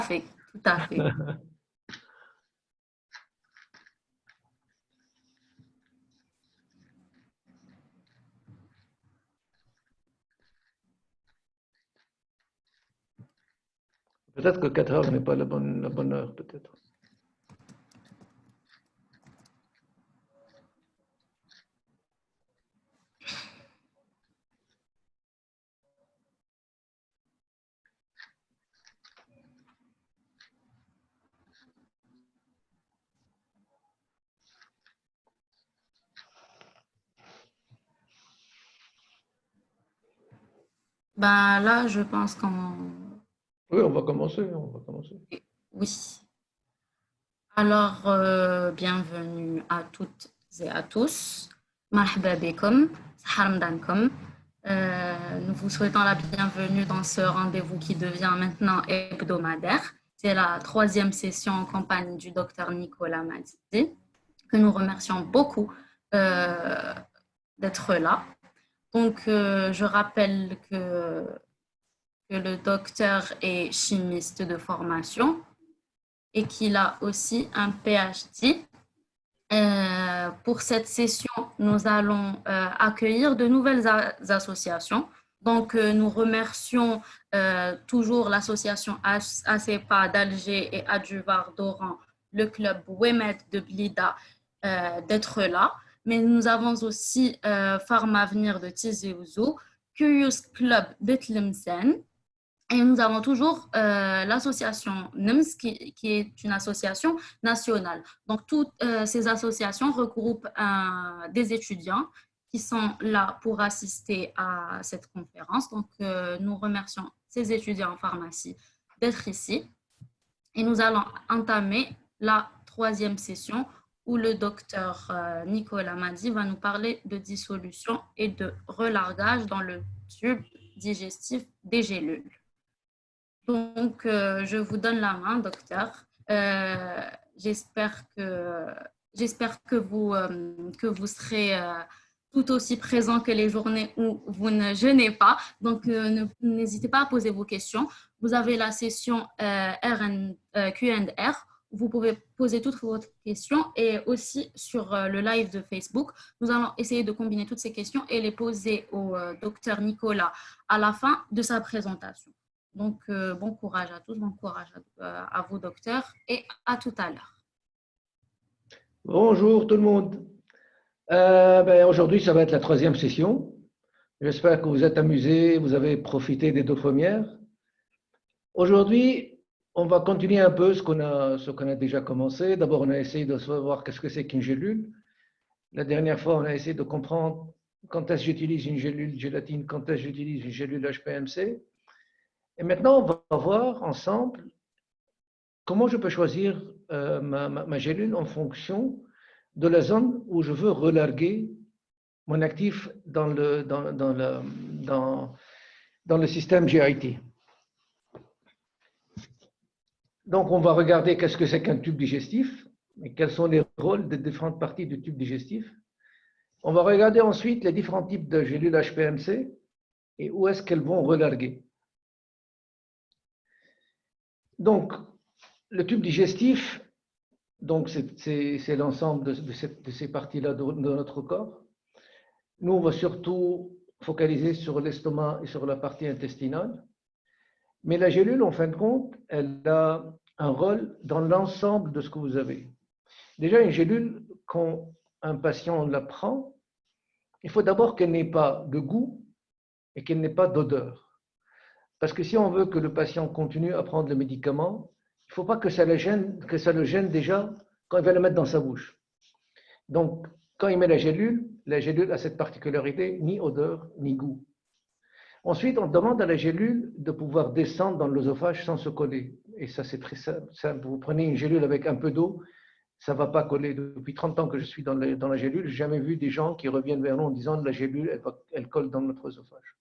fait, tout à fait. Peut-être que 4 heures n'est pas la bonne heure, peut-être. Ben là, je pense qu'on... Oui, on va commencer, on va commencer. Oui. Alors, bienvenue à toutes et à tous. Marhaba bikum, sahar mdankum. Nous vous souhaitons la bienvenue dans ce rendez-vous qui devient maintenant hebdomadaire. C'est la troisième session en compagnie du docteur Nicolas Madi, que nous remercions beaucoup d'être là. Donc, je rappelle que le docteur est chimiste de formation et qu'il a aussi un PhD. Pour cette session, nous allons accueillir de nouvelles associations. Donc, nous remercions toujours l'association ACEPA d'Alger et Adjuvar d'Oran, le club WEMED de Blida d'être là. Mais nous avons aussi Farm Avenir de Tizi Ouzou, Curious Club de Tlemcen, et nous avons toujours l'association NIMS, qui est une association nationale. Donc, toutes ces associations regroupent des étudiants qui sont là pour assister à cette conférence. Donc, nous remercions ces étudiants en pharmacie d'être ici. Et nous allons entamer la troisième session où le docteur Nicolas Madi va nous parler de dissolution et de relargage dans le tube digestif des gélules. Donc, je vous donne la main, docteur. J'espère que vous serez tout aussi présent que les journées où vous ne jeûnez pas. Donc, n'hésitez pas à poser vos questions. Vous avez la session Q&R. Vous pouvez poser toutes vos questions et aussi sur le live de Facebook. Nous allons essayer de combiner toutes ces questions et les poser au docteur Nicolas à la fin de sa présentation. Donc, bon courage à tous, bon courage à vous, docteur, et à tout à l'heure. Bonjour tout le monde. Aujourd'hui, ça va être la troisième session. J'espère que vous êtes amusés, vous avez profité des deux premières. Aujourd'hui, on va continuer un peu ce qu'on a déjà commencé. D'abord, on a essayé de savoir qu'est-ce que c'est qu'une gélule. La dernière fois, on a essayé de comprendre quand est-ce que j'utilise une gélule gélatine, quand est-ce que j'utilise une gélule HPMC. Et maintenant, on va voir ensemble comment je peux choisir ma gélule en fonction de la zone où je veux relarguer mon actif dans le système GIT. Donc, on va regarder qu'est-ce que c'est qu'un tube digestif et quels sont les rôles des différentes parties du tube digestif. On va regarder ensuite les différents types de gélules HPMC et où est-ce qu'elles vont relarguer. Donc, le tube digestif, donc c'est l'ensemble de ces parties-là de notre corps. Nous, on va surtout focaliser sur l'estomac et sur la partie intestinale. Mais la gélule, en fin de compte, elle a un rôle dans l'ensemble de ce que vous avez. Déjà, une gélule, quand un patient la prend, il faut d'abord qu'elle n'ait pas de goût et qu'elle n'ait pas d'odeur. Parce que si on veut que le patient continue à prendre le médicament, il ne faut pas que ça le gêne déjà quand il va le mettre dans sa bouche. Donc, quand il met la gélule a cette particularité, ni odeur, ni goût. Ensuite, on demande à la gélule de pouvoir descendre dans l'œsophage sans se coller. Et ça, c'est très simple. Vous prenez une gélule avec un peu d'eau, ça ne va pas coller. Depuis 30 ans que je suis dans la gélule, je n'ai jamais vu des gens qui reviennent vers nous en disant que la gélule, elle colle dans notre œsophage.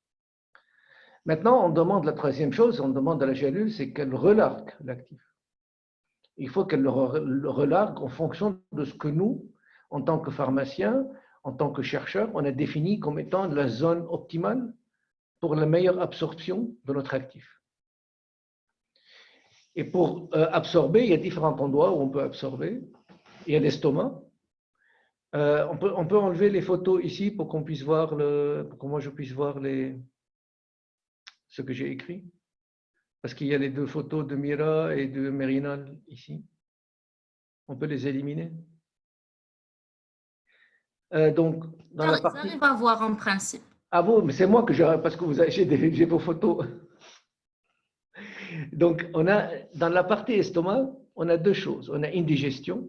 Maintenant, on demande la troisième chose, on demande à la gélule, c'est qu'elle relargue l'actif. Il faut qu'elle le relargue en fonction de ce que nous, en tant que pharmaciens, en tant que chercheurs, on a défini comme étant la zone optimale pour la meilleure absorption de notre actif. Et pour absorber, il y a différents endroits où on peut absorber. Il y a l'estomac. On peut enlever les photos ici pour qu'on puisse voir pour que moi je puisse voir ce que j'ai écrit. Parce qu'il y a les deux photos de Mira et de Merinal ici. On peut les éliminer. Donc, dans la partie. Ils arrivent à voir en principe. Ah bon, mais c'est moi que parce que j'ai vos photos. Donc, dans la partie estomac, on a deux choses. On a une digestion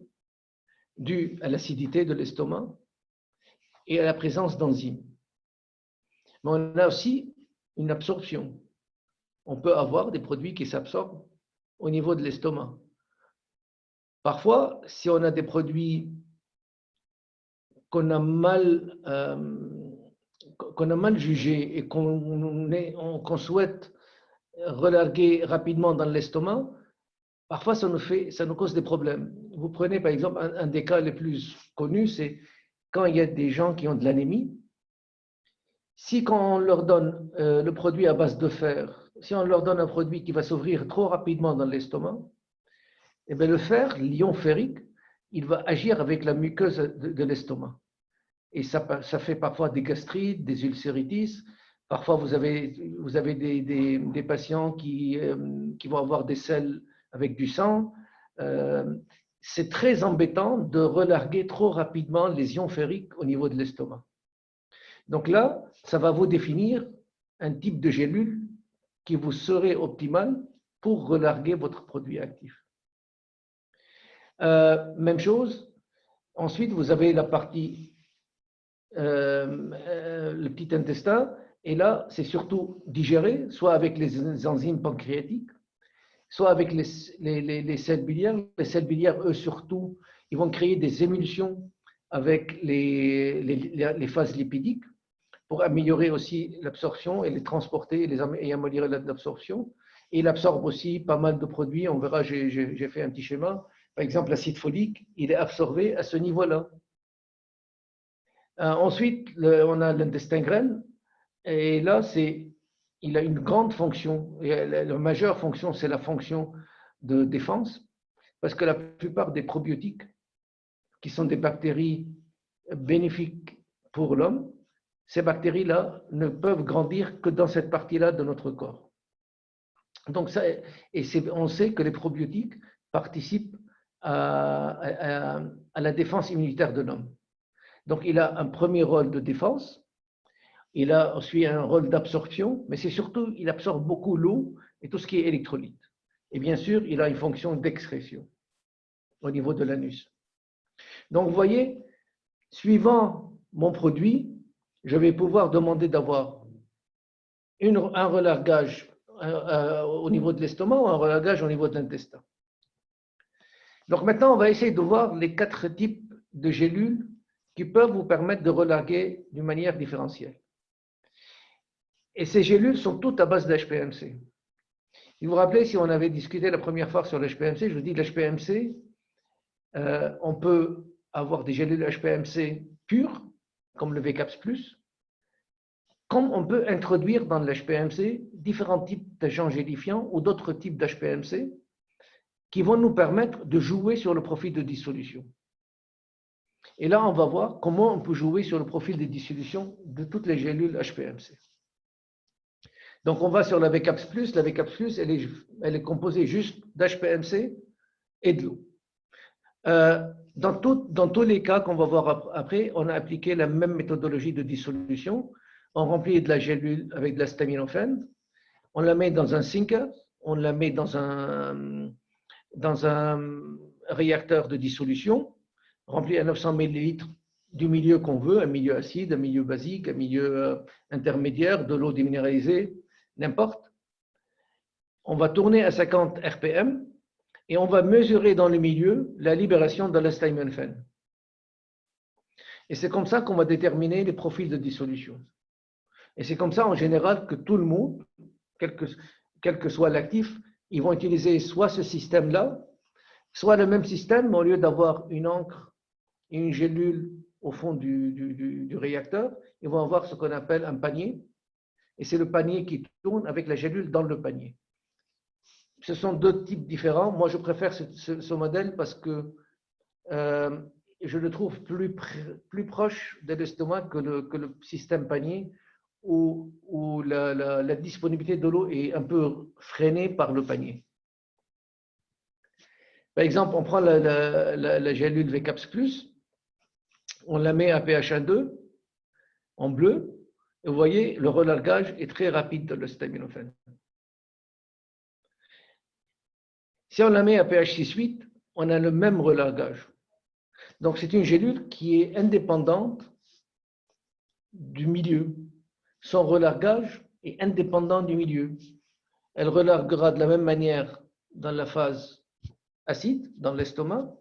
due à l'acidité de l'estomac et à la présence d'enzymes. Mais on a aussi une absorption. On peut avoir des produits qui s'absorbent au niveau de l'estomac. Parfois, si on a des produits qu'on a mal jugés et qu'on souhaite relarguer rapidement dans l'estomac, parfois ça nous cause des problèmes. Vous prenez par exemple un des cas les plus connus, c'est quand il y a des gens qui ont de l'anémie. Si quand on leur donne le produit à base de fer, si on leur donne un produit qui va s'ouvrir trop rapidement dans l'estomac, eh bien le fer, l'ion ferrique, il va agir avec la muqueuse de l'estomac. Et ça fait parfois des gastrites, des ulcéritis. Parfois, vous avez des patients qui vont avoir des selles avec du sang. C'est très embêtant de relarguer trop rapidement les ions ferriques au niveau de l'estomac. Donc là, ça va vous définir un type de gélule qui vous serait optimal pour relarguer votre produit actif. Même chose. Ensuite, vous avez la partie, le petit intestin, et là, c'est surtout digéré, soit avec les enzymes pancréatiques, soit avec les sels biliaires. Les sels biliaires, eux, surtout, ils vont créer des émulsions avec les phases lipidiques pour améliorer aussi l'absorption et les transporter et améliorer l'absorption. Et il absorbe aussi pas mal de produits. On verra, j'ai fait un petit schéma. Par exemple, l'acide folique, il est absorbé à ce niveau-là. Ensuite, on a l'intestin grêle. Et là, il a une grande fonction. Et la majeure fonction, c'est la fonction de défense. Parce que la plupart des probiotiques, qui sont des bactéries bénéfiques pour l'homme, ces bactéries-là ne peuvent grandir que dans cette partie-là de notre corps. Donc on sait que les probiotiques participent à la défense immunitaire de l'homme. Donc il a un premier rôle de défense, il a aussi un rôle d'absorption, mais c'est surtout, il absorbe beaucoup l'eau et tout ce qui est électrolyte. Et bien sûr, il a une fonction d'excrétion au niveau de l'anus. Donc vous voyez, suivant mon produit, je vais pouvoir demander d'avoir un relargage au niveau de l'estomac ou un relargage au niveau de l'intestin. Donc maintenant, on va essayer de voir les 4 types de gélules qui peuvent vous permettre de relarguer d'une manière différentielle. Et ces gélules sont toutes à base d'HPMC. Vous vous rappelez, si on avait discuté la première fois sur l'HPMC, je vous dis que l'HPMC, on peut avoir des gélules HPMC pures, comme le VCAPS+, comme on peut introduire dans l'HPMC différents types d'agents gélifiants ou d'autres types d'HPMC qui vont nous permettre de jouer sur le profil de dissolution. Et là, on va voir comment on peut jouer sur le profil de dissolution de toutes les gélules HPMC. Donc, on va sur la VCAPS+. La VCAPS+, elle est composée juste d'HPMC et de l'eau. Dans tous les cas qu'on va voir après, on a appliqué la même méthodologie de dissolution. On remplit de la gélule avec de l'acétaminophène, on la met dans un sinker, on la met dans un réacteur de dissolution, rempli à 900 ml du milieu qu'on veut, un milieu acide, un milieu basique, un milieu intermédiaire, de l'eau déminéralisée, n'importe. On va tourner à 50 RPM et on va mesurer dans le milieu la libération de l'acétaminophène. Et c'est comme ça qu'on va déterminer les profils de dissolution. Et c'est comme ça, en général, que tout le monde, quel que soit l'actif, ils vont utiliser soit ce système-là, soit le même système, mais au lieu d'avoir une encre et une gélule au fond du réacteur, ils vont avoir ce qu'on appelle un panier. Et c'est le panier qui tourne avec la gélule dans le panier. ce sont deux types différents. Moi, je préfère ce modèle parce que je le trouve plus proche de l'estomac que le système panier où la disponibilité de l'eau est un peu freinée par le panier. Par exemple, on prend la gélule VCAPS+, on la met à pH 1,2 en bleu, et vous voyez, le relargage est très rapide de l'acétaminophène. Si on la met à pH 6,8, on a le même relargage. Donc, c'est une gélule qui est indépendante du milieu. Son relargage est indépendant du milieu. Elle relarguera de la même manière dans la phase acide, dans l'estomac,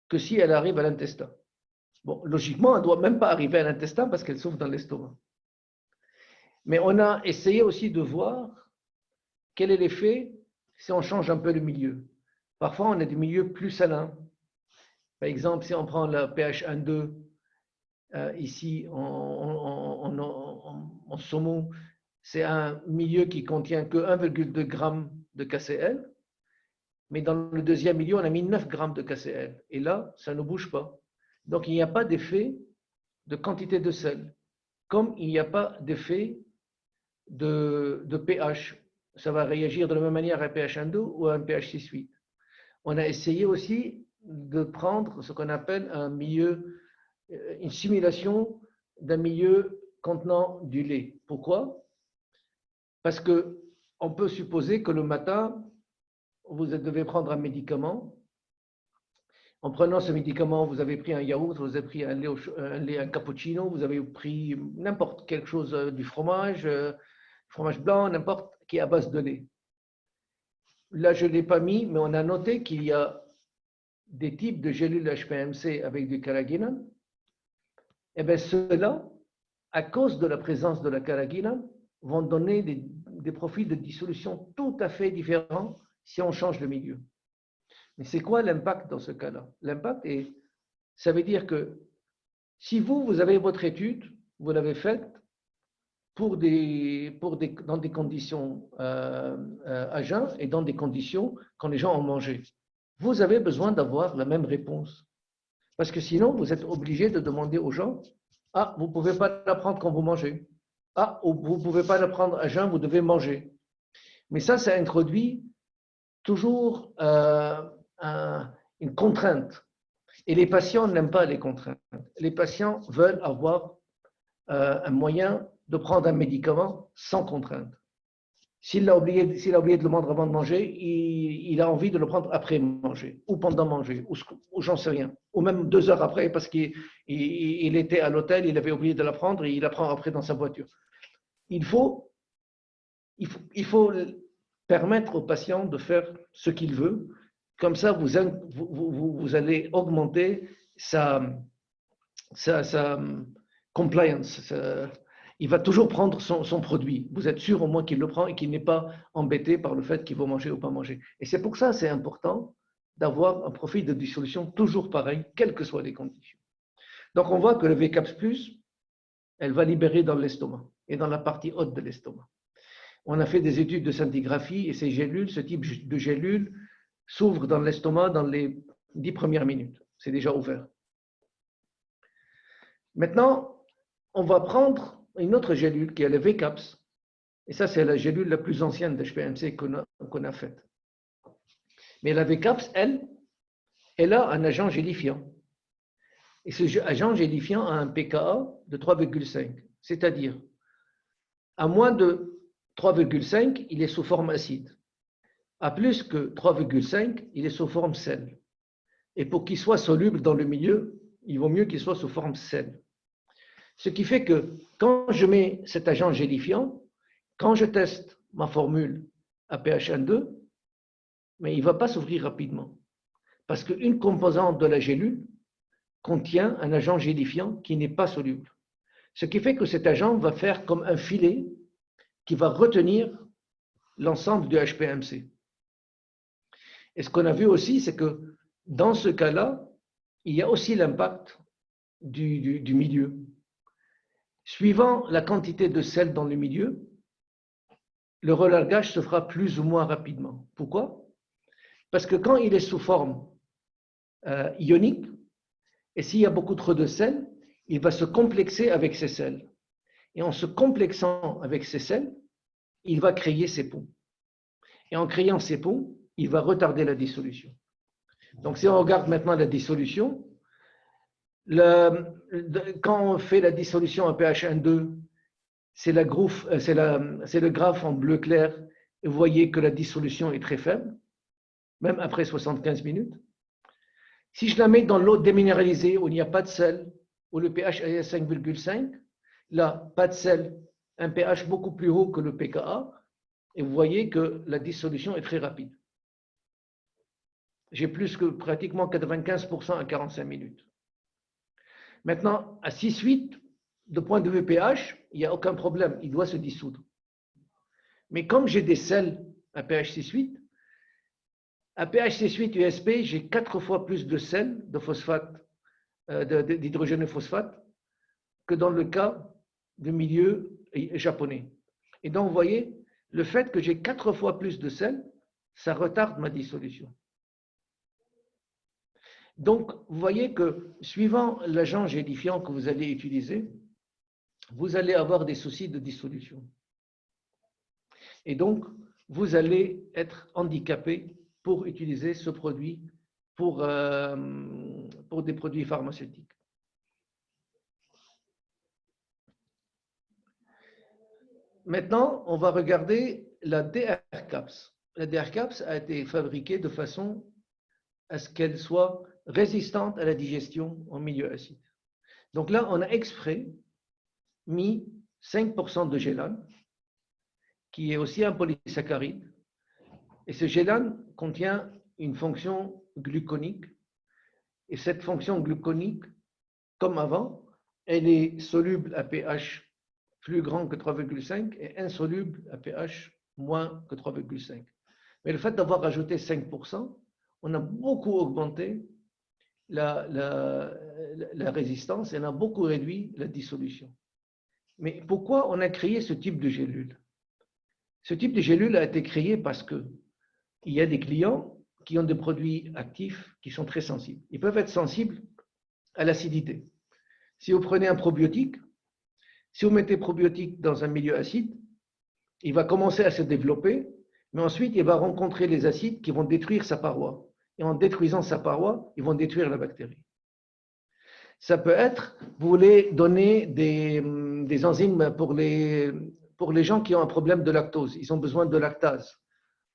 que si elle arrive à l'intestin. Bon, logiquement, elle ne doit même pas arriver à l'intestin parce qu'elle s'ouvre dans l'estomac. Mais on a essayé aussi de voir quel est l'effet si on change un peu le milieu. Parfois, on a des milieux plus salins. Par exemple, si on prend le pH 1,2 ici en saumon, c'est un milieu qui contient que 1,2 g de KCl. Mais dans le deuxième milieu, on a mis 9 grammes de KCl. Et là, ça ne bouge pas. Donc, il n'y a pas d'effet de quantité de sel, comme il n'y a pas d'effet de pH. Ça va réagir de la même manière à un pH 1,2 ou à un pH 6,8. On a essayé aussi de prendre ce qu'on appelle un milieu, une simulation d'un milieu contenant du lait. Pourquoi? Parce qu'on peut supposer que le matin, vous devez prendre un médicament. En prenant ce médicament, vous avez pris un yaourt, vous avez pris un cappuccino, vous avez pris n'importe quelque chose, du fromage blanc, n'importe, qui est à base de lait. Là, je ne l'ai pas mis, mais on a noté qu'il y a des types de gélules HPMC avec du carrageenan. Et bien, ceux-là, à cause de la présence de la carrageenan, vont donner des profils de dissolution tout à fait différents si on change de milieu. Mais c'est quoi l'impact dans ce cas-là? L'impact ça veut dire que si vous avez votre étude, vous l'avez faite dans des conditions à jeun et dans des conditions quand les gens ont mangé. Vous avez besoin d'avoir la même réponse. Parce que sinon, vous êtes obligé de demander aux gens, ah, vous ne pouvez pas la prendre quand vous mangez. Ah, vous ne pouvez pas la prendre à jeun, vous devez manger. Mais ça introduit toujours une contrainte. Et les patients n'aiment pas les contraintes. Les patients veulent avoir un moyen de prendre un médicament sans contrainte. S'il a oublié de le prendre avant de manger, il a envie de le prendre après manger, ou pendant manger, ou j'en sais rien. Ou même 2 heures après, parce qu'il était à l'hôtel, il avait oublié de la prendre et il la prend après dans sa voiture. Il faut permettre au patient de faire ce qu'il veut. Comme ça, vous allez augmenter sa compliance. Il va toujours prendre son produit. Vous êtes sûr au moins qu'il le prend et qu'il n'est pas embêté par le fait qu'il va manger ou pas manger. Et c'est pour ça c'est important d'avoir un profil de dissolution toujours pareil, quelles que soient les conditions. Donc on voit que le VCAPS+, elle va libérer dans l'estomac et dans la partie haute de l'estomac. On a fait des études de scintigraphie et ce type de gélules s'ouvre dans l'estomac dans les 10 premières minutes. C'est déjà ouvert. Maintenant, on va prendre une autre gélule qui est le VCAPS. Et ça, c'est la gélule la plus ancienne d'HPMC qu'on a faite. Mais la VCAPS, elle a un agent gélifiant. Et ce agent gélifiant a un pKa de 3,5. C'est-à-dire, à moins de 3,5, il est sous forme acide. À plus que 3,5, il est sous forme sel. Et pour qu'il soit soluble dans le milieu, il vaut mieux qu'il soit sous forme sel. Ce qui fait que quand je mets cet agent gélifiant, quand je teste ma formule à pH 1,2, mais il ne va pas s'ouvrir rapidement. Parce qu'une composante de la gélule contient un agent gélifiant qui n'est pas soluble. Ce qui fait que cet agent va faire comme un filet qui va retenir l'ensemble du HPMC. Et ce qu'on a vu aussi, c'est que dans ce cas-là, il y a aussi l'impact du milieu. Suivant la quantité de sel dans le milieu, le relargage se fera plus ou moins rapidement. Pourquoi? Parce que quand il est sous forme ionique, et s'il y a beaucoup trop de sel, il va se complexer avec ces sels. Et en se complexant avec ces sels, il va créer ces ponts. Et en créant ces ponts, il va retarder la dissolution. Donc si on regarde maintenant la dissolution, quand on fait la dissolution à pH 1,2, c'est le graphe en bleu clair, et vous voyez que la dissolution est très faible, même après 75 minutes. Si je la mets dans l'eau déminéralisée où il n'y a pas de sel, où le pH est à 5,5, là, pas de sel, un pH beaucoup plus haut que le pKa, et vous voyez que la dissolution est très rapide. J'ai plus que pratiquement 95% à 45 minutes. Maintenant, à 6,8, de point de vue pH, il n'y a aucun problème, il doit se dissoudre. Mais comme j'ai des sels à pH 6,8, à pH 6,8 USP, j'ai 4 fois plus de sel, de phosphate, d'hydrogène phosphate, que dans le cas du milieu japonais. Et donc, vous voyez, le fait que j'ai 4 fois plus de sel, ça retarde ma dissolution. Donc, vous voyez que suivant l'agent gélifiant que vous allez utiliser, vous allez avoir des soucis de dissolution. Et donc, vous allez être handicapé pour utiliser ce produit pour des produits pharmaceutiques. Maintenant, on va regarder la DR-CAPS. La DR-CAPS a été fabriquée de façon à ce qu'elle soit résistante à la digestion en milieu acide. Donc là, on a exprès mis 5% de gélane, qui est aussi un polysaccharide. Et ce gélane contient une fonction gluconique. Et cette fonction gluconique, comme avant, elle est soluble à pH plus grand que 3,5 et insoluble à pH moins que 3,5. Mais le fait d'avoir rajouté 5%, on a beaucoup augmenté la résistance et on a beaucoup réduit la dissolution. Mais pourquoi on a créé ce type de gélule? Ce type de gélule a été créé parce qu'il y a des clients qui ont des produits actifs qui sont très sensibles. Ils peuvent être sensibles à l'acidité. Si vous prenez un probiotique, si vous mettez probiotique dans un milieu acide, il va commencer à se développer, mais ensuite il va rencontrer les acides qui vont détruire sa paroi. Et en détruisant sa paroi, ils vont détruire la bactérie. Ça peut être, vous voulez donner des enzymes pour les gens qui ont un problème de lactose. Ils ont besoin de lactase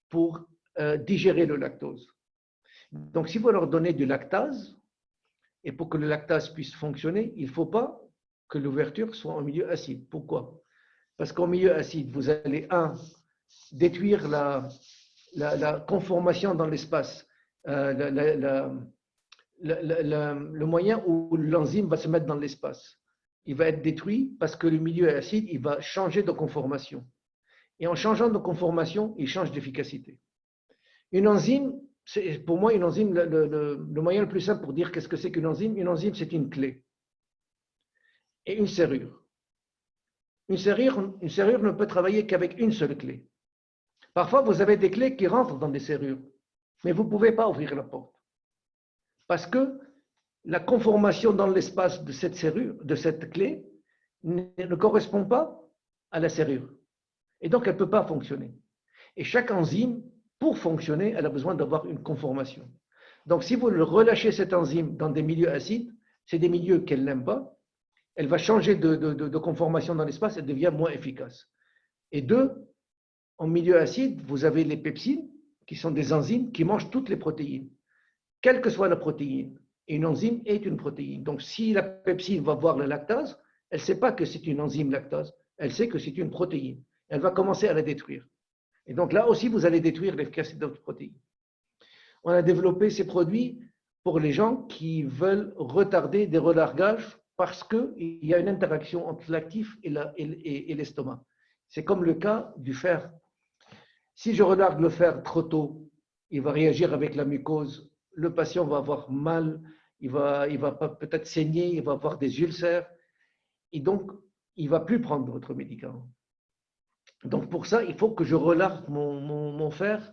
pour digérer le lactose. Donc, si vous leur donnez du lactase, et pour que le lactase puisse fonctionner, il ne faut pas que l'ouverture soit en milieu acide. Pourquoi? Parce qu'en milieu acide, vous allez, détruire la conformation dans l'espace, le moyen où l'enzyme va se mettre dans l'espace. Il va être détruit parce que le milieu acide, il va changer de conformation. Et en changeant de conformation, il change d'efficacité. Une enzyme, pour moi, une enzyme, le moyen le plus simple pour dire qu'est-ce que c'est qu'une enzyme, c'est une clé et une serrure. Une serrure ne peut travailler qu'avec une seule clé. Parfois, vous avez des clés qui rentrent dans des serrures, mais vous ne pouvez pas ouvrir la porte. Parce que la conformation dans l'espace de cette serrure, de cette clé, ne correspond pas à la serrure. Et donc, elle ne peut pas fonctionner. Et chaque enzyme, pour fonctionner, elle a besoin d'avoir une conformation. Donc, si vous relâchez cette enzyme dans des milieux acides, c'est des milieux qu'elle n'aime pas, elle va changer de conformation dans l'espace, elle devient moins efficace. Et deux, en milieu acide, vous avez les pepsines, qui sont des enzymes qui mangent toutes les protéines, quelle que soit la protéine. Et une enzyme est une protéine. Donc, si la pepsine va voir la lactase, elle ne sait pas que c'est une enzyme lactase, elle sait que c'est une protéine. Elle va commencer à la détruire. Et donc là aussi, vous allez détruire l'efficacité de votre protéine. On a développé ces produits pour les gens qui veulent retarder des relargages parce qu'il y a une interaction entre l'actif et l'estomac. C'est comme le cas du fer. Si je relargue le fer trop tôt, il va réagir avec la mucose. Le patient va avoir mal, il va peut-être saigner, il va avoir des ulcères. Et donc, il ne va plus prendre votre médicament. Donc, pour ça, il faut que je relargue mon fer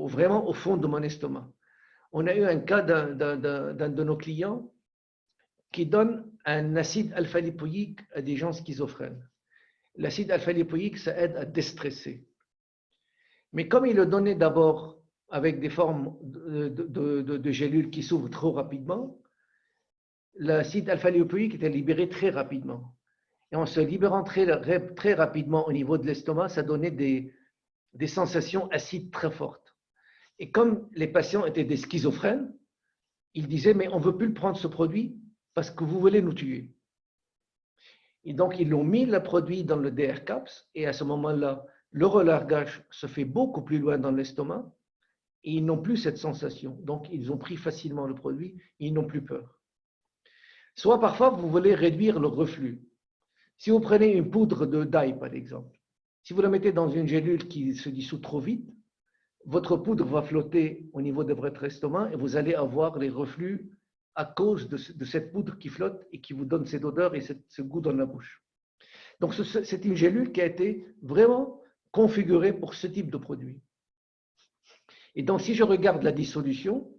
vraiment au fond de mon estomac. On a eu un cas d'un de nos clients qui donne un acide alpha-lipoïque à des gens schizophrènes. L'acide alpha-lipoïque, ça aide à déstresser. Mais comme il le donnait d'abord avec des formes de gélules qui s'ouvrent trop rapidement, l'acide alpha-lipoïque était libéré très rapidement. Et en se libérant très rapidement au niveau de l'estomac, ça donnait des sensations acides très fortes. Et comme les patients étaient des schizophrènes, ils disaient, mais on ne veut plus prendre ce produit parce que vous voulez nous tuer. Et donc, ils ont mis le produit dans le DR-CAPS et à ce moment-là, le relargage se fait beaucoup plus loin dans l'estomac et ils n'ont plus cette sensation. Donc, ils ont pris facilement le produit et ils n'ont plus peur. Soit parfois, vous voulez réduire le reflux. Si vous prenez une poudre de d'ail, par exemple, si vous la mettez dans une gélule qui se dissout trop vite, votre poudre va flotter au niveau de votre estomac et vous allez avoir les reflux à cause de cette poudre qui flotte et qui vous donne cette odeur et ce goût dans la bouche. Donc, c'est une gélule qui a été vraiment configurée pour ce type de produit. Et donc, si je regarde la dissolution,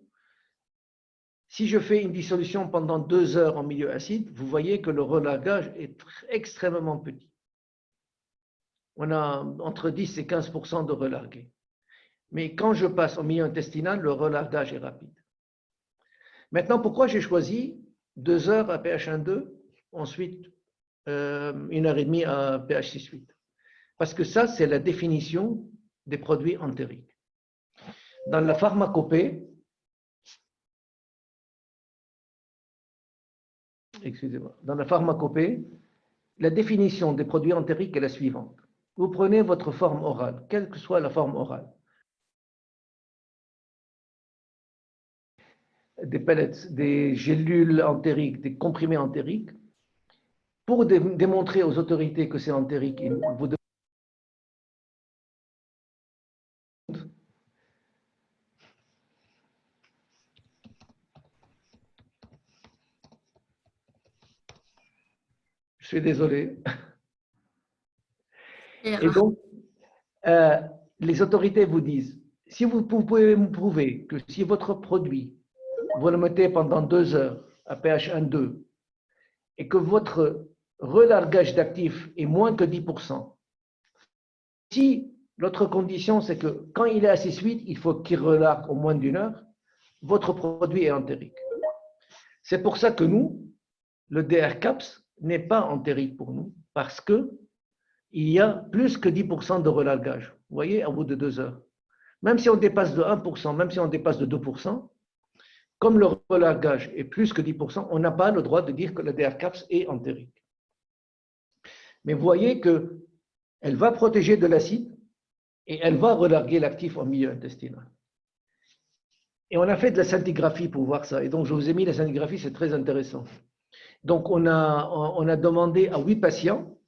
si je fais une dissolution pendant 2 heures en milieu acide, vous voyez que le relargage est extrêmement petit. On a entre 10 et 15% de relargué. Mais quand je passe au milieu intestinal, le relargage est rapide. Maintenant, pourquoi j'ai choisi 2 heures à pH 1,2, ensuite 1h30 à pH 6,8? Parce que ça, c'est la définition des produits entériques. Dans la pharmacopée, la définition des produits entériques est la suivante. Vous prenez votre forme orale, quelle que soit la forme orale. Des pellets, des gélules entériques, des comprimés entériques. Pour démontrer aux autorités que c'est entérique, vous devez Je suis désolé. Et donc, les autorités vous disent, si vous pouvez me prouver que si votre produit, vous le mettez pendant 2 heures à pH 1,2 et que votre relargage d'actif est moins que 10%, si l'autre condition, c'est que quand il est à 6,8, il faut qu'il relargue au moins d'1 heure, votre produit est entérique. C'est pour ça que nous, le DR-CAPS n'est pas entérique pour nous, parce qu'il y a plus que 10% de relargage. Vous voyez, au bout de 2 heures. Même si on dépasse de 1%, même si on dépasse de 2%, comme le relargage est plus que 10%, on n'a pas le droit de dire que le DR-CAPS est entérique. Mais vous voyez qu'elle va protéger de l'acide et elle va relarguer l'actif en milieu intestinal. Et on a fait de la scintigraphie pour voir ça. Et donc, je vous ai mis la scintigraphie, c'est très intéressant. Donc, on a demandé à 8 patients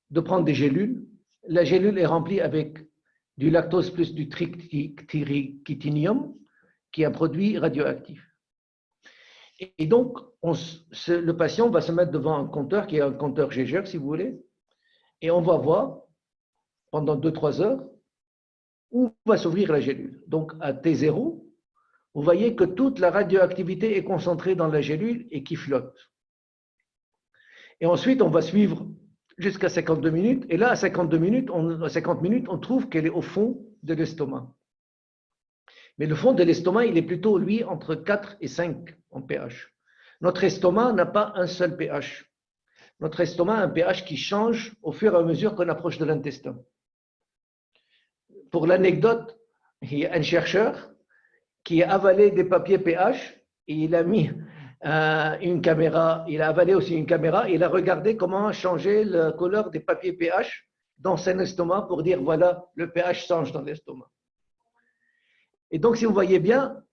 de prendre des gélules. La gélule est remplie avec du lactose plus du trictinium, qui est un produit radioactif. Et donc, le patient va se mettre devant un compteur, qui est un compteur Geiger, si vous voulez, et on va voir pendant 2-3 heures où va s'ouvrir la gélule. Donc, à T0, vous voyez que toute la radioactivité est concentrée dans la gélule et qui flotte. Et ensuite, on va suivre jusqu'à 52 minutes. Et là, à 50 minutes, on trouve qu'elle est au fond de l'estomac. Mais le fond de l'estomac, il est plutôt, lui, entre 4 et 5 en pH. Notre estomac n'a pas un seul pH. Notre estomac a un pH qui change au fur et à mesure qu'on approche de l'intestin. Pour l'anecdote, il y a un chercheur qui a avalé des papiers pH et il a mis une caméra, il a avalé aussi une caméra, et il a regardé comment changer la couleur des papiers pH dans son estomac pour dire voilà, le pH change dans l'estomac. Et donc, si vous voyez bien,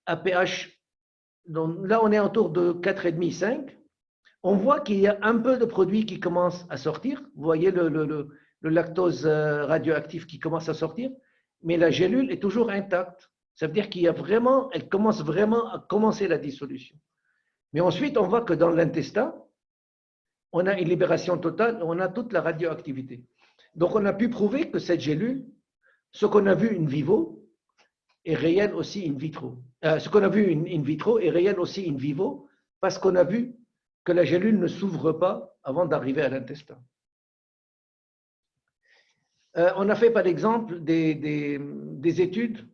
à pH, donc là on est autour de 4,5-5, on voit qu'il y a un peu de produit qui commence à sortir. Vous voyez le lactose radioactif qui commence à sortir, mais la gélule est toujours intacte. Ça veut dire elle commence vraiment à commencer la dissolution. Mais ensuite, on voit que dans l'intestin, on a une libération totale, on a toute la radioactivité. Donc, on a pu prouver que cette gélule ce qu'on a vu in vivo est réel aussi in vitro. Ce qu'on a vu in vitro est réel aussi in vivo parce qu'on a vu que la gélule ne s'ouvre pas avant d'arriver à l'intestin. On a fait par exemple des études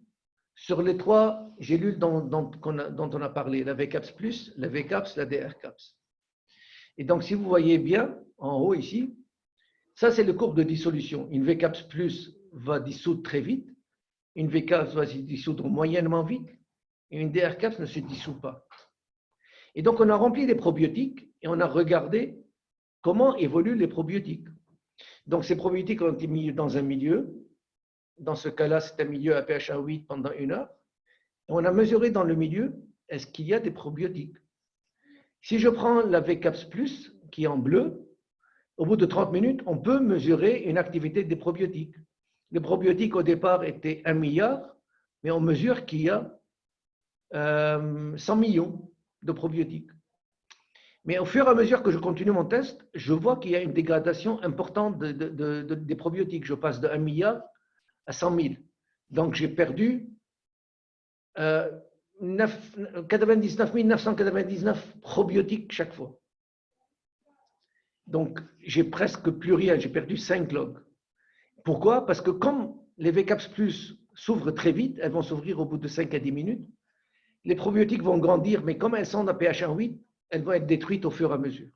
sur les 3 gélules dont on a parlé, la VCAPS+, la VCAPS, la DRCAPS. Et donc, si vous voyez bien, en haut ici, ça c'est le courbe de dissolution. Une VCAPS+ va dissoudre très vite, une VCAPS va se dissoudre moyennement vite, et une DRCAPS ne se dissout pas. Et donc, on a rempli des probiotiques et on a regardé comment évoluent les probiotiques. Donc, ces probiotiques ont été mis dans un milieu. Dans ce cas-là, c'est un milieu à pH 1,8 pendant 1 heure. Et on a mesuré dans le milieu, est-ce qu'il y a des probiotiques? Si je prends la VCAPS+, qui est en bleu, au bout de 30 minutes, on peut mesurer une activité des probiotiques. Les probiotiques, au départ, étaient 1 milliard, mais on mesure qu'il y a 100 millions de probiotiques. Mais au fur et à mesure que je continue mon test, je vois qu'il y a une dégradation importante des probiotiques. Je passe de 1 milliard à 100 000. Donc, j'ai perdu 99 999 probiotiques chaque fois. Donc, j'ai presque plus rien. J'ai perdu 5 logs. Pourquoi? Parce que comme les VCAPS+ s'ouvrent très vite, elles vont s'ouvrir au bout de 5 à 10 minutes, les probiotiques vont grandir, mais comme elles sont à pH 1,8, elles vont être détruites au fur et à mesure.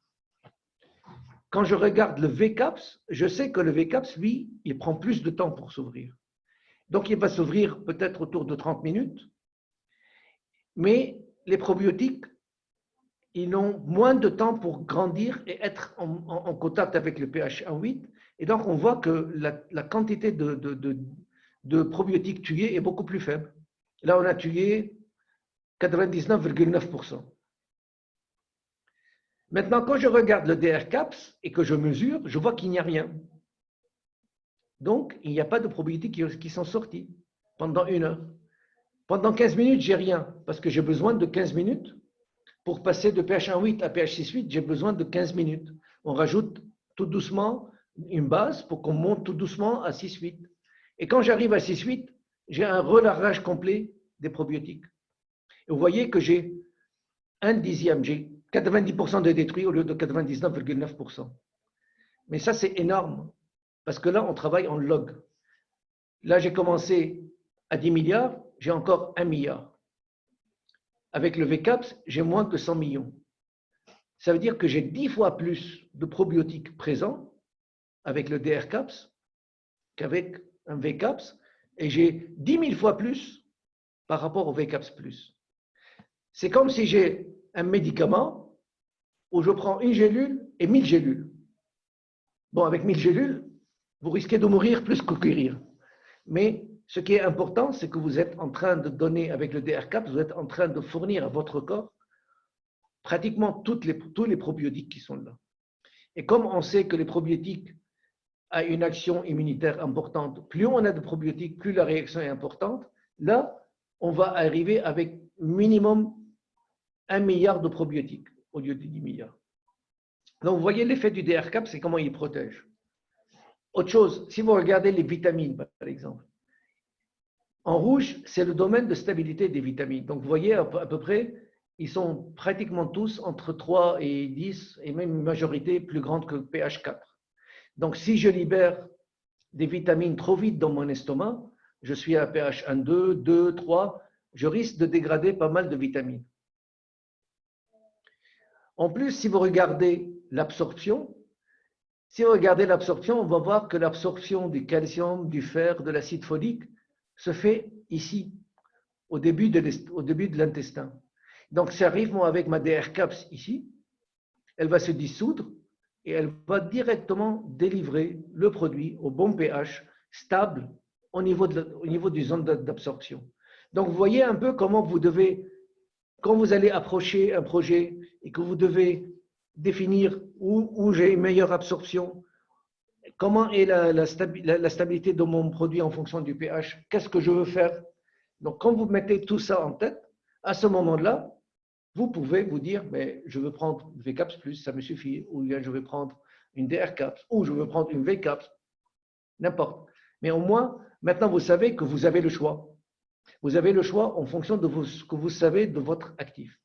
Quand je regarde le VCAPS, je sais que le VCAPS, lui, il prend plus de temps pour s'ouvrir. Donc, il va s'ouvrir peut-être autour de 30 minutes. Mais les probiotiques, ils ont moins de temps pour grandir et être en contact avec le pH 1,8. Et donc, on voit que la quantité de probiotiques tués est beaucoup plus faible. Là, on a tué 99,9%. Maintenant, quand je regarde le DRCAPS et que je mesure, je vois qu'il n'y a rien. Donc, il n'y a pas de probiotiques qui sont sortis pendant 1 heure. Pendant 15 minutes, j'ai rien, parce que j'ai besoin de 15 minutes. Pour passer de pH 1,8 à pH 6,8, j'ai besoin de 15 minutes. On rajoute tout doucement une base pour qu'on monte tout doucement à 6,8. Et quand j'arrive à 6,8, j'ai un relargage complet des probiotiques. Et vous voyez que j'ai 1/10, j'ai 90% de détruits au lieu de 99,9%. Mais ça, c'est énorme, parce que là, on travaille en log. Là, j'ai commencé à 10 milliards, j'ai encore 1 milliard. Avec le VCAPS, j'ai moins que 100 millions. Ça veut dire que j'ai 10 fois plus de probiotiques présents avec le DRCAPS qu'avec un VCAPS, et j'ai 10 000 fois plus par rapport au VCAPS+. C'est comme si j'ai un médicament où je prends une gélule et 1000 gélules. Bon, avec 1000 gélules, vous risquez de mourir plus que guérir. Mais ce qui est important, c'est que vous êtes en train de donner, avec le DRCAPS, vous êtes en train de fournir à votre corps pratiquement tous les probiotiques qui sont là. Et comme on sait que les probiotiques ont une action immunitaire importante, plus on a de probiotiques, plus la réaction est importante, là, on va arriver avec minimum 1 milliard de probiotiques au lieu de 10 milliards. Donc, vous voyez l'effet du DRCAP, c'est comment il protège. Autre chose, si vous regardez les vitamines, par exemple, en rouge, c'est le domaine de stabilité des vitamines. Donc, vous voyez à peu près, ils sont pratiquement tous entre 3 et 10, et même une majorité plus grande que pH 4. Donc, si je libère des vitamines trop vite dans mon estomac, je suis à pH 1, 2, 2, 3, je risque de dégrader pas mal de vitamines. En plus, si vous regardez l'absorption, on va voir que l'absorption du calcium, du fer, de l'acide folique se fait ici, au début de l'intestin. Donc, ça arrive moi avec ma DRCAPS ici, elle va se dissoudre et elle va directement délivrer le produit au bon pH, stable au niveau des zones d'absorption. Donc, vous voyez un peu comment vous devez, quand vous allez approcher un projet et que vous devez définir où j'ai une meilleure absorption, comment est la stabilité de mon produit en fonction du pH, qu'est-ce que je veux faire. Donc, quand vous mettez tout ça en tête, à ce moment-là, vous pouvez vous dire, mais je veux prendre une VCAPS+, ça me suffit, ou bien je vais prendre une DRCAPS, ou je veux prendre une VCAPS, n'importe. Mais au moins, maintenant, vous savez que vous avez le choix. Vous avez le choix en fonction de ce que vous savez de votre actif.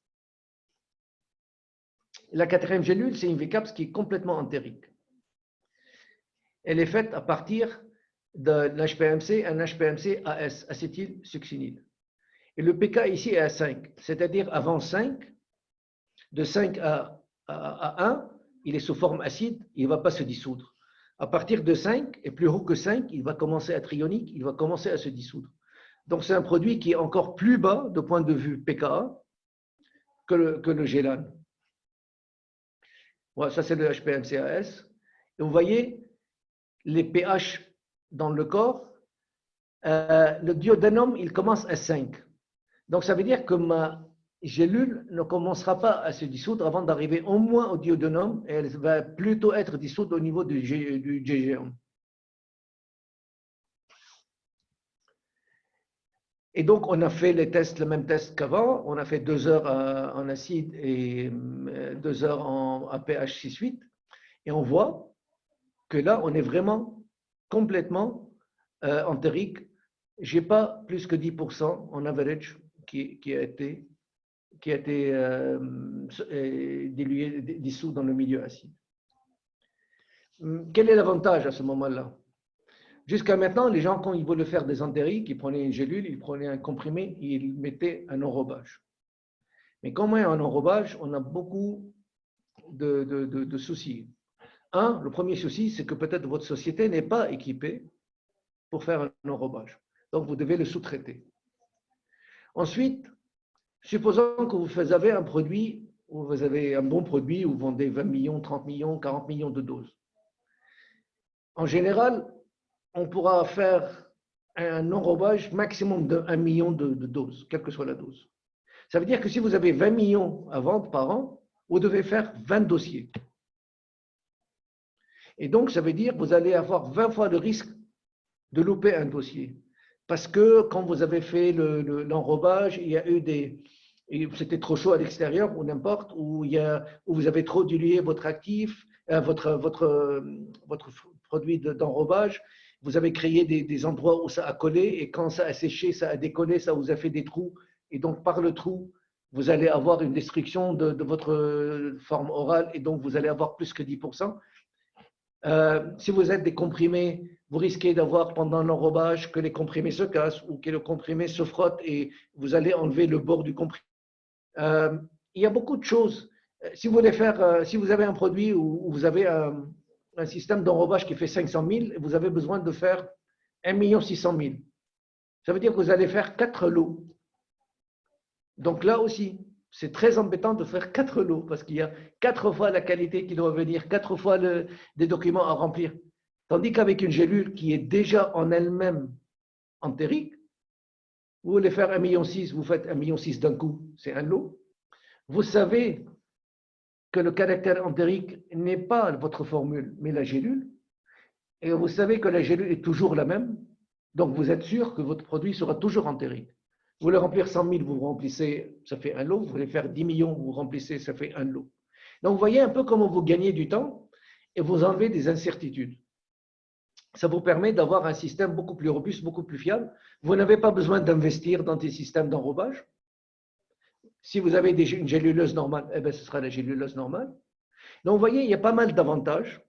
La quatrième gélule, c'est une VCAPS qui est complètement entérique. Elle est faite à partir d'un HPMC, un HPMC AS, acétylsuccinyl. Et le pK ici est à 5, c'est-à-dire avant 5, de 5 à 1, il est sous forme acide, il ne va pas se dissoudre. À partir de 5, et plus haut que 5, il va commencer à être ionique, il va commencer à se dissoudre. Donc c'est un produit qui est encore plus bas de point de vue pKa que le gélane. Voilà, ça c'est le HPMCAS. Et vous voyez les pH dans le corps. Le duodénum, il commence à 5. Donc ça veut dire que ma gélule ne commencera pas à se dissoudre avant d'arriver au moins au duodénum, et elle va plutôt être dissoute au niveau du GGM. Et donc, on a fait les tests, le même test qu'avant. On a fait 2 heures en acide et 2 heures à pH 6,8. Et on voit que là, on est vraiment complètement entérique. Je n'ai pas plus que 10% en average qui a été dilué, dissous dans le milieu acide. Quel est l'avantage à ce moment-là? Jusqu'à maintenant, les gens, quand ils voulaient faire des entériques, ils prenaient une gélule, ils prenaient un comprimé, et ils mettaient un enrobage. Mais quand on met un enrobage, on a beaucoup de soucis. Le premier souci, c'est que peut-être votre société n'est pas équipée pour faire un enrobage. Donc, vous devez le sous-traiter. Ensuite, supposons que vous avez un produit, ou vous avez un bon produit, où vous vendez 20 millions, 30 millions, 40 millions de doses. En général, on pourra faire un enrobage maximum de 1 million de doses, quelle que soit la dose. Ça veut dire que si vous avez 20 millions à vendre par an, vous devez faire 20 dossiers. Et donc, ça veut dire que vous allez avoir 20 fois le risque de louper un dossier. Parce que quand vous avez fait l'enrobage, il y a eu c'était trop chaud à l'extérieur ou n'importe, où vous avez trop dilué votre actif, votre produit d'enrobage. Vous avez créé des endroits où ça a collé et quand ça a séché, ça a décollé, ça vous a fait des trous. Et donc, par le trou, vous allez avoir une destruction de votre forme orale et donc vous allez avoir plus que 10%. Si vous êtes des comprimés, vous risquez d'avoir pendant l'enrobage que les comprimés se cassent ou que le comprimé se frotte et vous allez enlever le bord du comprimé. Il y a beaucoup de choses. Si vous avez un produit où vous avez un système d'enrobage qui fait 500 000, vous avez besoin de faire 1 600 000. Ça veut dire que vous allez faire 4 lots. Donc là aussi, c'est très embêtant de faire 4 lots parce qu'il y a 4 fois la qualité qui doit venir, 4 fois des documents à remplir. Tandis qu'avec une gélule qui est déjà en elle-même entérique, vous voulez faire 1,6 million, vous faites 1,6 million d'un coup, c'est un lot. Vous savez que le caractère entérique n'est pas votre formule, mais la gélule. Et vous savez que la gélule est toujours la même. Donc, vous êtes sûr que votre produit sera toujours entérique. Vous voulez remplir 100 000, vous remplissez, ça fait un lot. Vous voulez faire 10 millions, vous remplissez, ça fait un lot. Donc, vous voyez un peu comment vous gagnez du temps et vous enlevez des incertitudes. Ça vous permet d'avoir un système beaucoup plus robuste, beaucoup plus fiable. Vous n'avez pas besoin d'investir dans des systèmes d'enrobage. Si vous avez une géluleuse normale, eh bien, ce sera la géluleuse normale. Donc, vous voyez, il y a pas mal d'avantages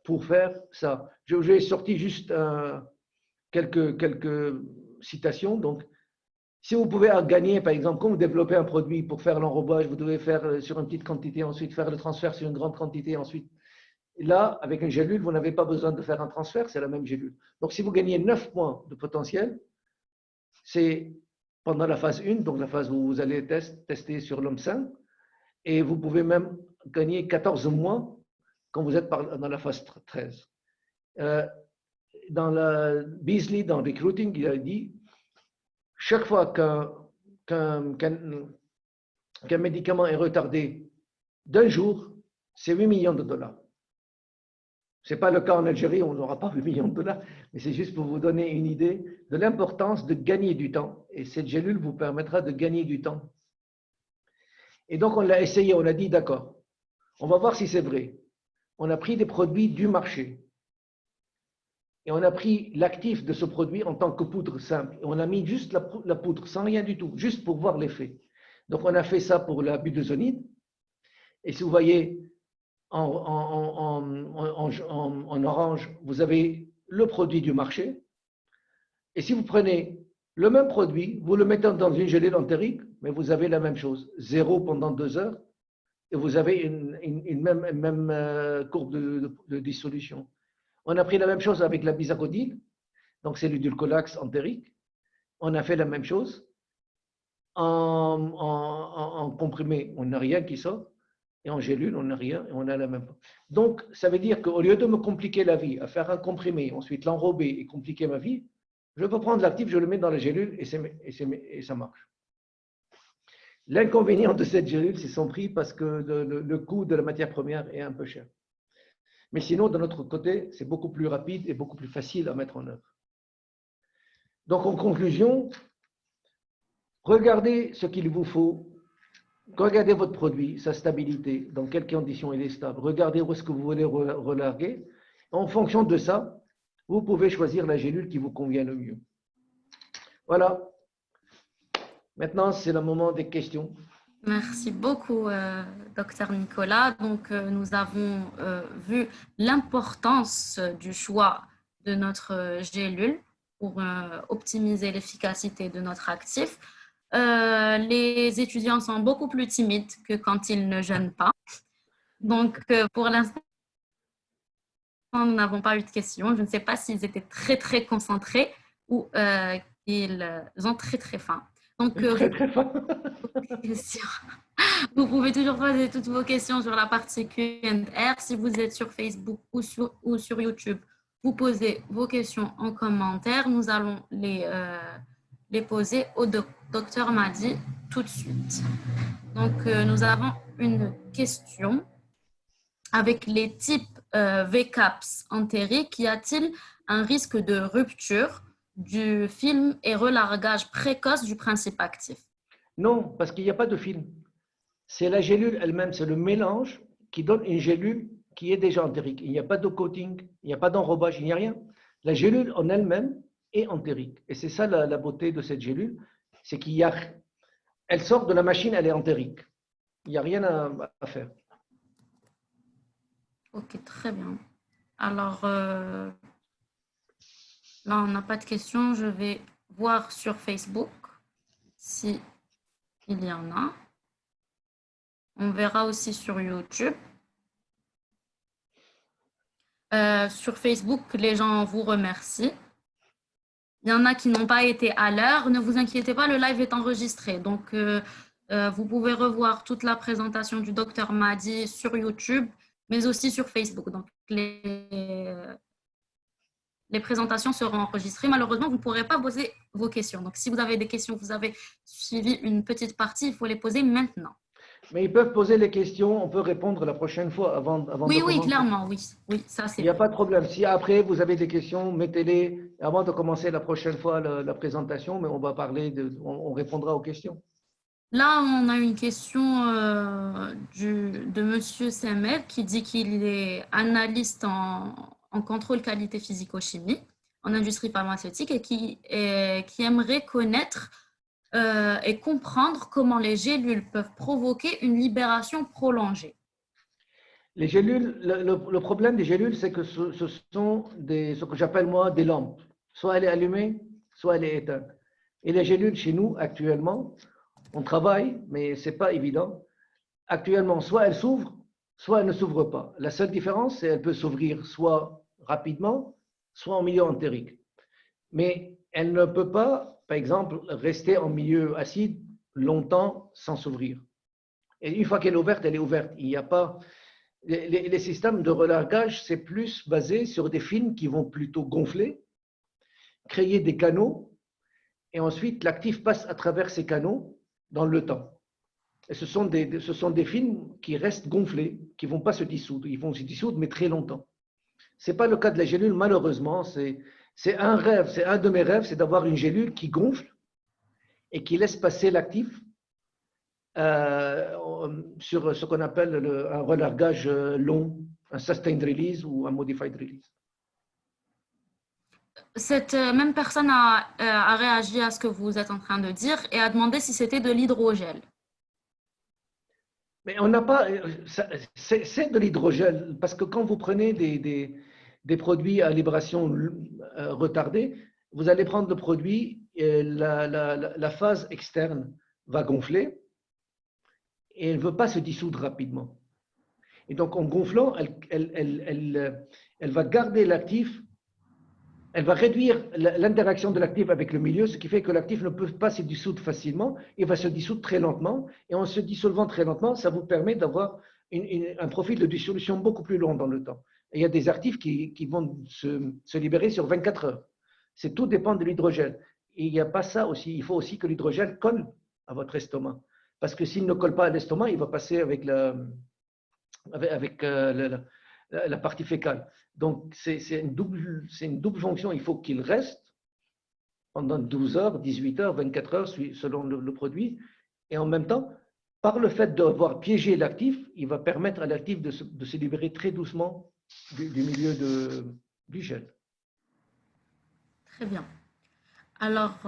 pour faire ça. J'ai sorti juste quelques citations. Donc, si vous pouvez gagner, par exemple, quand vous développez un produit pour faire l'enrobage, vous devez faire sur une petite quantité, ensuite faire le transfert sur une grande quantité, ensuite. Et là, avec une gélule, vous n'avez pas besoin de faire un transfert, c'est la même gélule. Donc, si vous gagnez 9 points de potentiel, c'est pendant la phase 1, donc la phase où vous allez tester sur l'homme sain, et vous pouvez même gagner 14 mois quand vous êtes dans la phase 13. Dans la Beasley, dans le recruiting, il a dit chaque fois qu'un médicament est retardé d'un jour, c'est 8 millions de dollars. Ce n'est pas le cas en Algérie, on n'aura pas 8 millions de dollars, mais c'est juste pour vous donner une idée de l'importance de gagner du temps. Et cette gélule vous permettra de gagner du temps. Et donc, on l'a essayé, on a dit, d'accord, on va voir si c'est vrai. On a pris des produits du marché. et on a pris l'actif de ce produit en tant que poudre simple. Et on a mis juste la poudre, sans rien du tout, juste pour voir l'effet. Donc, on a fait ça pour la budesonide. Et si vous voyez en orange, vous avez le produit du marché. Et si vous prenez le même produit, vous le mettez dans une gélule entérique, mais vous avez la même chose. 0 pendant 2 heures, et vous avez une même courbe de dissolution. On a pris la même chose avec la bisaconide, donc c'est l'udulcolax entérique. On a fait la même chose. En comprimé, on n'a rien qui sort. Et en gélule, on n'a rien et on a la même. Donc, ça veut dire qu'au lieu de me compliquer la vie, à faire un comprimé, ensuite l'enrober et compliquer ma vie, je peux prendre l'actif, je le mets dans la gélule et ça marche. L'inconvénient de cette gélule, c'est son prix parce que le coût de la matière première est un peu cher. Mais sinon, de notre côté, c'est beaucoup plus rapide et beaucoup plus facile à mettre en œuvre. Donc, en conclusion, regardez ce qu'il vous faut. Regardez votre produit, sa stabilité, dans quelles conditions il est stable. Regardez où est-ce que vous voulez relarguer. En fonction de ça, vous pouvez choisir la gélule qui vous convient le mieux. Voilà. Maintenant, c'est le moment des questions. Merci beaucoup, docteur Nicolas. Donc, nous avons vu l'importance du choix de notre gélule pour optimiser l'efficacité de notre actif. Les étudiants sont beaucoup plus timides que quand ils ne jeûnent pas. Donc, pour l'instant, nous n'avons pas eu de questions. Je ne sais pas s'ils étaient très, très concentrés ou ils ont très, très faim. Donc, Très faim. Vous pouvez toujours poser toutes vos questions sur la partie Q&R. Si vous êtes sur Facebook ou sur YouTube, vous posez vos questions en commentaire. Nous allons les poser au docteur Mahdi tout de suite. Donc, nous avons une question. Avec les types VCAPS entériques, y a-t-il un risque de rupture du film et relargage précoce du principe actif? Non, parce qu'il n'y a pas de film. C'est la gélule elle-même, c'est le mélange qui donne une gélule qui est déjà entérique. Il n'y a pas de coating, il n'y a pas d'enrobage, il n'y a rien. La gélule en elle-même est entérique. Et c'est ça la beauté de cette gélule, c'est qu'il y a, elle sort de la machine, elle est entérique. Il n'y a rien à faire. Ok, très bien. Alors, là, on n'a pas de questions. Je vais voir sur Facebook si il y en a. On verra aussi sur YouTube. Sur Facebook, les gens vous remercient. Il y en a qui n'ont pas été à l'heure. Ne vous inquiétez pas, le live est enregistré. Donc, vous pouvez revoir toute la présentation du docteur Mahdi sur YouTube, mais aussi sur Facebook. Donc, les présentations seront enregistrées. Malheureusement, vous ne pourrez pas poser vos questions. Donc, si vous avez des questions, vous avez suivi une petite partie, il faut les poser maintenant. Mais ils peuvent poser les questions, on peut répondre la prochaine fois avant de commencer. Oui, clairement, oui, ça c'est. Il n'y a pas de problème. Si après vous avez des questions, mettez-les avant de commencer la prochaine fois la présentation, mais on va parler, on répondra aux questions. Là, on a une question de Monsieur Semer qui dit qu'il est analyste en contrôle qualité physico-chimie en industrie pharmaceutique et qui aimerait connaître et comprendre comment les gélules peuvent provoquer une libération prolongée. Les gélules, le problème des gélules, c'est que ce sont ce que j'appelle moi des lampes. Soit elle est allumée, soit elle est éteinte. Et les gélules chez nous, actuellement, on travaille, mais ce n'est pas évident. Actuellement, soit elles s'ouvrent, soit elles ne s'ouvrent pas. La seule différence, c'est qu'elle peut s'ouvrir soit rapidement, soit en milieu entérique. Mais elle ne peut pas, par exemple, rester en milieu acide longtemps sans s'ouvrir. Et une fois qu'elle est ouverte, elle est ouverte. Il n'y a pas. Les systèmes de relargage, c'est plus basé sur des films qui vont plutôt gonfler, créer des canaux, et ensuite l'actif passe à travers ces canaux dans le temps. Et ce sont des films qui restent gonflés, qui ne vont pas se dissoudre. Ils vont se dissoudre, mais très longtemps. Ce n'est pas le cas de la gélule, malheureusement. C'est un rêve, c'est un de mes rêves, c'est d'avoir une gélule qui gonfle et qui laisse passer l'actif sur ce qu'on appelle un relargage long, un sustained release ou un modified release. Cette même personne a réagi à ce que vous êtes en train de dire et a demandé si c'était de l'hydrogel. Mais on n'a pas. C'est de l'hydrogel, parce que quand vous prenez des produits à libération retardée, vous allez prendre le produit, la phase externe va gonfler et elle ne veut pas se dissoudre rapidement. Et donc, en gonflant, elle va garder l'actif, elle va réduire l'interaction de l'actif avec le milieu, ce qui fait que l'actif ne peut pas se dissoudre facilement, il va se dissoudre très lentement, et en se dissolvant très lentement, ça vous permet d'avoir un profil de dissolution beaucoup plus long dans le temps. Et il y a des actifs qui vont se libérer sur 24 heures. C'est tout dépend de l'hydrogène. Et il n'y a pas ça aussi, il faut aussi que l'hydrogène colle à votre estomac. Parce que s'il ne colle pas à l'estomac, il va passer avec la partie fécale. Donc, c'est une double fonction. Il faut qu'il reste pendant 12 heures, 18 heures, 24 heures, selon le produit. Et en même temps, par le fait d'avoir piégé l'actif, il va permettre à l'actif de se libérer très doucement du milieu du gel. Très bien. Alors,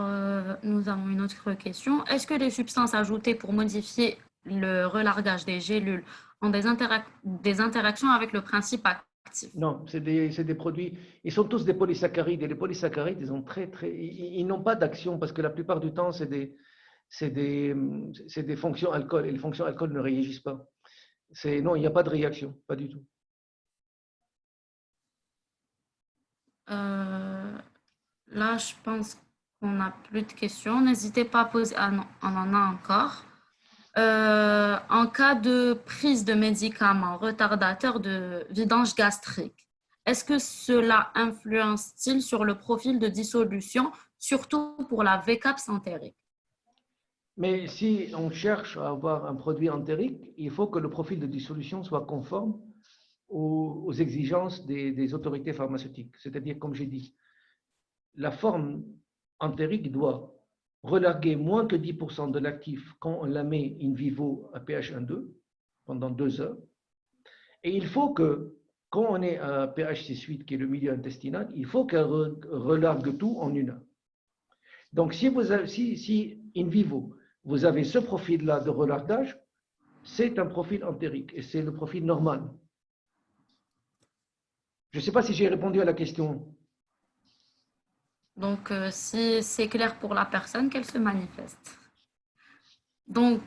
nous avons une autre question. Est-ce que les substances ajoutées pour modifier le relargage des gélules ont des interactions avec le principe actif? Non, c'est des produits, ils sont tous des polysaccharides. Et les polysaccharides, ils n'ont pas d'action parce que la plupart du temps, c'est des fonctions alcool et les fonctions alcool ne réagissent pas. Non, il n'y a pas de réaction, pas du tout. Là, je pense qu'on n'a plus de questions. N'hésitez pas à poser. Ah non, on en a encore. En cas de prise de médicaments retardateurs de vidange gastrique, est-ce que cela influence-t-il sur le profil de dissolution, surtout pour la VCAPS entérique? Mais si on cherche à avoir un produit entérique, il faut que le profil de dissolution soit conforme aux exigences des autorités pharmaceutiques. C'est-à-dire, comme j'ai dit, la forme entérique doit relarguer moins que 10% de l'actif quand on la met in vivo à pH 1,2 pendant 2 heures. Et il faut que, quand on est à pH 6,8, qui est le milieu intestinal, il faut qu'elle relargue tout en 1 heure. Donc, si in vivo, vous avez ce profil-là de relargage, c'est un profil entérique et c'est le profil normal. Je ne sais pas si j'ai répondu à la question. Donc, si c'est clair pour la personne, qu'elle se manifeste. Donc,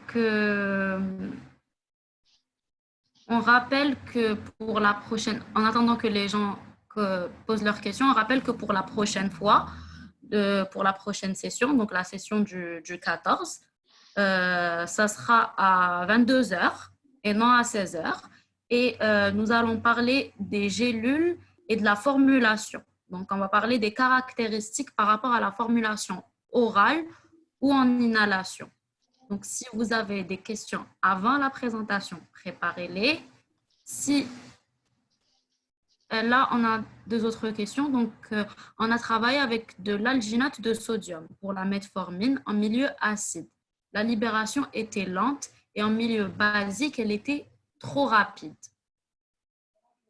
on rappelle que pour la prochaine, en attendant que les gens posent leurs questions, on rappelle que pour la prochaine fois, pour la prochaine session, donc la session du 14, ça sera à 22 heures et non à 16 heures. Et nous allons parler des gélules et de la formulation. Donc, on va parler des caractéristiques par rapport à la formulation orale ou en inhalation. Donc, si vous avez des questions avant la présentation, préparez-les. Si là, on a deux autres questions. Donc, on a travaillé avec de l'alginate de sodium pour la metformine en milieu acide. La libération était lente et en milieu basique, elle était trop rapide.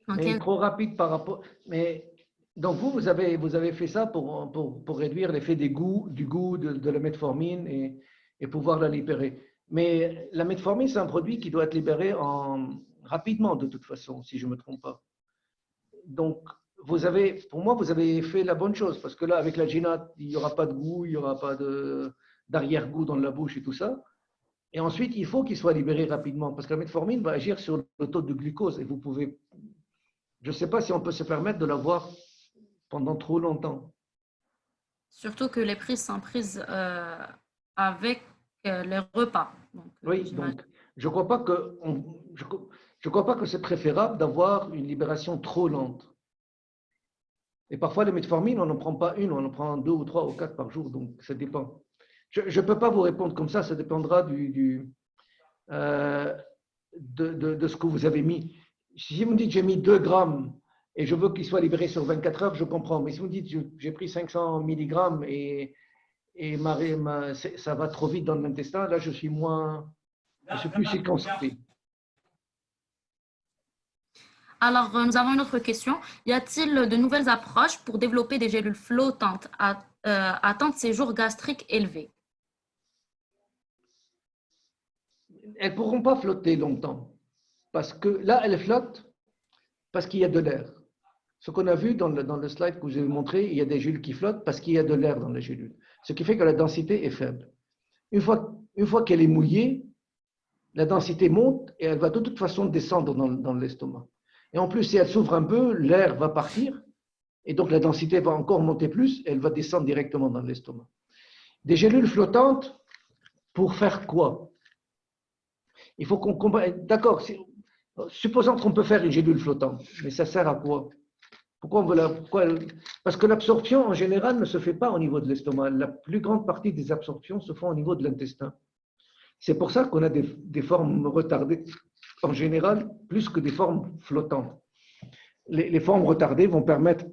Mais trop rapide par rapport. Mais donc vous avez fait ça pour réduire l'effet du goût de la metformine et pouvoir la libérer. Mais la metformine, c'est un produit qui doit être libéré rapidement de toute façon, si je ne me trompe pas. Donc, pour moi, vous avez fait la bonne chose parce que là, avec la ginate, il n'y aura pas de goût, il n'y aura pas d'arrière-goût dans la bouche et tout ça. Et ensuite, il faut qu'il soit libéré rapidement parce que la metformine va agir sur le taux de glucose et vous pouvez. Je ne sais pas si on peut se permettre de l'avoir pendant trop longtemps. Surtout que les prises sont prises avec les repas. Donc, Oui, donc je ne crois pas je crois pas que c'est préférable d'avoir une libération trop lente. Et parfois, les metformines, on n'en prend pas une, on en prend 2 ou 3 ou 4 par jour, donc ça dépend. Je ne peux pas vous répondre comme ça dépendra de ce que vous avez mis. Si vous me dites j'ai mis 2 grammes et je veux qu'il soit libéré sur 24 heures, je comprends. Mais si vous me dites j'ai pris 500 milligrammes et ça va trop vite dans l'intestin, là je suis plus circonscrit. Alors, nous avons une autre question. Y a-t-il de nouvelles approches pour développer des gélules flottantes à temps de séjour gastrique élevé? Elles ne pourront pas flotter longtemps. Parce que là, elles flottent parce qu'il y a de l'air. Ce qu'on a vu dans le slide que je vous ai montré, il y a des gélules qui flottent parce qu'il y a de l'air dans les gélules. Ce qui fait que la densité est faible. Une fois qu'elle est mouillée, la densité monte et elle va de toute façon descendre dans l'estomac. Et en plus, si elle s'ouvre un peu, l'air va partir et donc la densité va encore monter plus et elle va descendre directement dans l'estomac. Des gélules flottantes, pour faire quoi? Il faut qu'on comprenne. D'accord, supposons qu'on peut faire une gélule flottante, mais ça sert à quoi? Pourquoi on veut Parce que l'absorption, en général, ne se fait pas au niveau de l'estomac. La plus grande partie des absorptions se font au niveau de l'intestin. C'est pour ça qu'on a des formes retardées, en général, plus que des formes flottantes. Les formes retardées vont permettre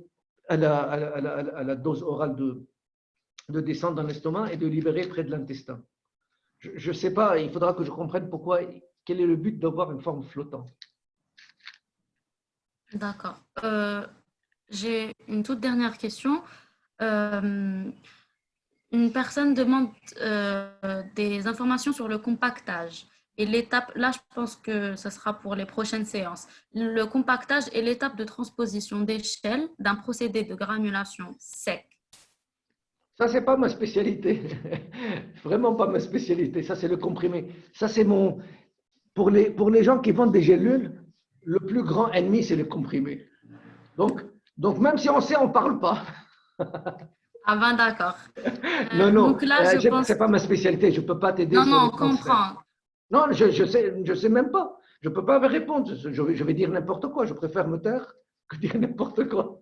à la dose orale de descendre dans l'estomac et de libérer près de l'intestin. Je ne sais pas, il faudra que je comprenne quel est le but d'avoir une forme flottante. D'accord. J'ai une toute dernière question. Une personne demande des informations sur le compactage. Et l'étape, là, je pense que ce sera pour les prochaines séances. Le compactage est l'étape de transposition d'échelle d'un procédé de granulation sec. Ça, c'est pas ma spécialité. Vraiment pas ma spécialité. Ça, c'est le comprimé. Ça, c'est pour les gens qui vendent des gélules, le plus grand ennemi, c'est le comprimé. Donc même si on sait, on ne parle pas. Ah ben d'accord. Non, Donc là, je pense... c'est pas ma spécialité. Je ne peux pas t'aider Non, sur non, les on transferts. comprend. Non, je sais même pas. Je ne peux pas répondre. Je vais dire n'importe quoi. Je préfère me taire que dire n'importe quoi.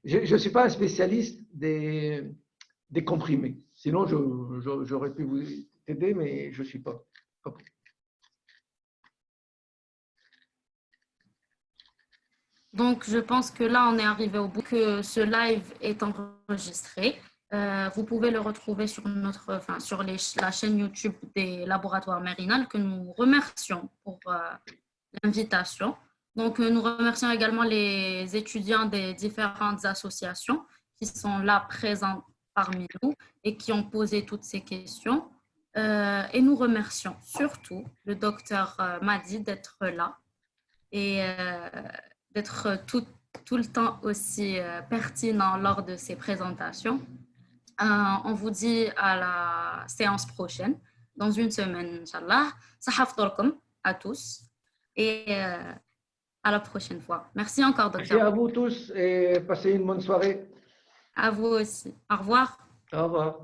Je ne suis pas un spécialiste des comprimés. Sinon, j'aurais pu vous aider, mais je ne suis pas. Donc, je pense que là, on est arrivé au bout, que ce live est enregistré. Vous pouvez le retrouver sur la chaîne YouTube des laboratoires Mérinal, que nous remercions pour l'invitation. Donc, nous remercions également les étudiants des différentes associations qui sont là présents parmi nous et qui ont posé toutes ces questions. Et nous remercions surtout le docteur Madi d'être là et d'être tout le temps aussi pertinent lors de ces présentations. On vous dit à la séance prochaine, dans une semaine, Inch'Allah. Sahafdorkum à tous et à la prochaine fois. Merci encore, Merci docteur. à vous tous et passez une bonne soirée. À vous aussi. Au revoir. Au revoir.